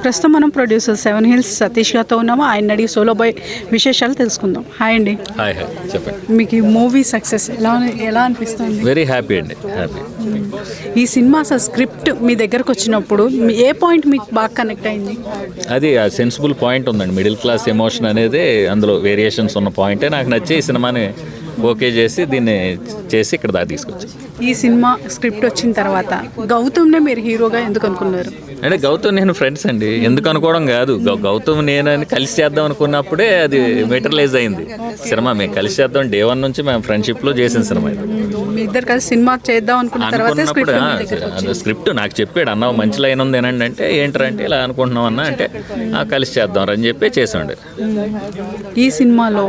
ప్రస్తుతం మనం producer 7 Hills Satish గారితో ఉన్నాము. ఆయన అడిగి సోలో బాయ్ విశేషాలు తెలుసుకుందాం. హాయ్ అండి. హాయ్ హాయ్ చెప్పండి. మీకు ఈ మూవీ సక్సెస్ ఎలా అనిపిస్తుంది? వెరీ హ్యాపీ అండి, హ్యాపీ. ఈ సినిమా అసలు స్క్రిప్ట్ మీ దగ్గరకు వచ్చినప్పుడు ఏ పాయింట్ మీకు బాగా కనెక్ట్ అయింది? అది ఆ సెన్సిబుల్ పాయింట్ ఉందండి. మిడిల్ క్లాస్ ఎమోషన్ అనేది అందులో వేరియేషన్స్ ఉన్న పాయింటే నాకు నచ్చి ఈ సినిమాని ఓకే చేసి దీన్ని చేసి ఇక్కడ దాకా తీసుకొచ్చాను. ఈ సినిమా స్క్రిప్ట్ వచ్చిన తర్వాత గౌతమ్నే మీరు హీరోగా ఎందుకు అనుకున్నారు? అంటే గౌతమ్ నేను ఫ్రెండ్స్ అండి, ఎందుకు అనుకోవడం కాదు. గౌతమ్ నేను కలిసి చేద్దాం అనుకున్నప్పుడే అది మెటీరియలైజ్ అయింది సినిమా. మేము కలిసి చేద్దాం డే 1 నుంచి మేము ఫ్రెండ్షిప్లో చేసిన సినిమా ఇది. మీ ఇద్దరు కలిసి సినిమా చేద్దాం అనుకున్న తర్వాత స్క్రిప్ట్ నాకు చెప్పాడు, అన్న మంచి లైన్ ఉంది ఏనండి అంటే ఏంటంటే ఇలా అనుకుంటున్నాం అన్న అంటే కలిసి చేద్దాం అని చెప్పి చేసాండి. ఈ సినిమాలో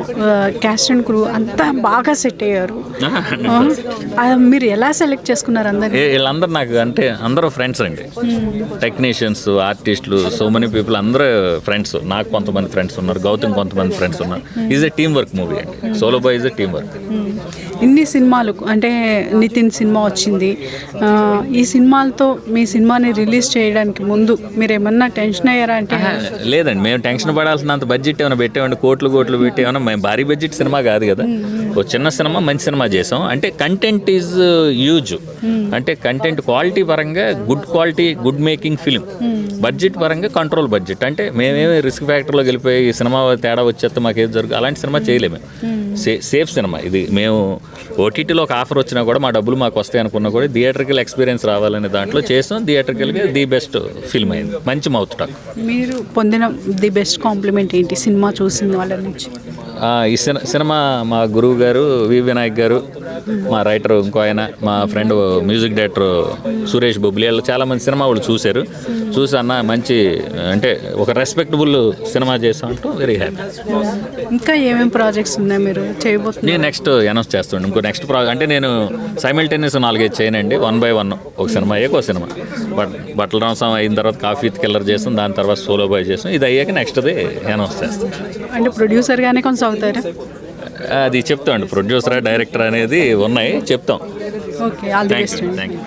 క్యాస్ట్ అండ్ క్రూ అంతా బాగా సెట్ అయ్యారు. మీరు ఎలా సెలెక్ట్ చేసుకున్నారు అందరు? వీళ్ళందరూ నాకు అంటే అందరూ ఫ్రెండ్స్ అండి. టెక్నీషియన్స్, ఆర్టిస్టులు, సో మెనీ పీపుల్ అందరూ ఫ్రెండ్స్. నాకు కొంతమంది ఫ్రెండ్స్ ఉన్నారు, గౌతమ్ కొంతమంది ఫ్రెండ్స్ ఉన్నారు. Is a team work movie అండి. Solo boy is a team work. ఇన్ని సినిమాలు అంటే నితిన్ సినిమా వచ్చింది. ఈ సినిమాలతో మీ సినిమాని రిలీజ్ చేయడానికి ముందు మీరు ఏమన్నా టెన్షన్ అయ్యారా? అంటే లేదండి, మేము టెన్షన్ పడాల్సినంత బడ్జెట్ ఏమైనా పెట్టామండి, కోట్లు పెట్టేమన్నా. మేము భారీ బడ్జెట్ సినిమా కాదు కదా, ఒక చిన్న సినిమా మంచి సినిమా చేసాం. అంటే కంటెంట్ ఈజ్ హ్యూజ్. అంటే కంటెంట్ క్వాలిటీ పరంగా good quality, good making film. Budget పరంగా కంట్రోల్ బడ్జెట్. అంటే మేమేమి రిస్క్ ఫ్యాక్టర్లోకి వెళ్ళిపోయి ఈ సినిమా తేడా వచ్చేస్తే మాకేది జరుగు అలాంటి సినిమా చేయలేము. సేఫ్ సినిమా ఇది. మేము ఓటీటీలో ఒక ఆఫర్ వచ్చినా కూడా మా డబ్బులు మాకు వస్తాయి అనుకున్నా కూడా థియేటర్కల్ ఎక్స్పీరియన్స్ రావాలనే దాంట్లో చేసాం. థియేటర్కల్గా ది బెస్ట్ ఫిల్మ్ అయింది, మంచి మౌత్ టాక్. మీరు పొందిన ది బెస్ట్ కాంప్లిమెంట్ ఏంటి సినిమా చూసిన వాళ్ళ నుంచి? ఈ సినిమా మా గురువు గారు వి వినాయక్ గారు, మా రైటర్ ఇంకో ఆయన, మా ఫ్రెండ్ మ్యూజిక్ డైరెక్టర్ సురేష్ బొబ్లి, వాళ్ళు చాలామంది సినిమా వాళ్ళు చూశారు. చూసి అన్న మంచి అంటే ఒక రెస్పెక్టబుల్ సినిమా చేసామంటూ వెరీ హ్యాపీ. ఇంకా ఏమేమి ప్రాజెక్ట్స్ ఉన్నాయి మీరు చేయబోతున్నారు? నేను నెక్స్ట్ అనౌన్స్ చేస్తాను ఇంకో నెక్స్ట్ ప్రాజెక్ట్. అంటే నేను సైమల్టేనియస్ 4-5 చేయనండి, 1 by 1 ఒక సినిమా అయ్యాక ఒక సినిమా. బట్టల రామస్వామి అయిన తర్వాత కాఫీ విత్ కిల్లర్ చేస్తాం, దాని తర్వాత సోలో బాయ్ చేస్తాం. ఇది అయ్యాక నెక్స్ట్ది అనౌన్స్ చేస్తాం. అంటే ప్రొడ్యూసర్గానే కొనసాగుతారా? అది చెప్తాం అండి, ప్రొడ్యూసర్ డైరెక్టర్ అనేది ఉన్నాయి చెప్తాం. Okay, all the best. Thank you.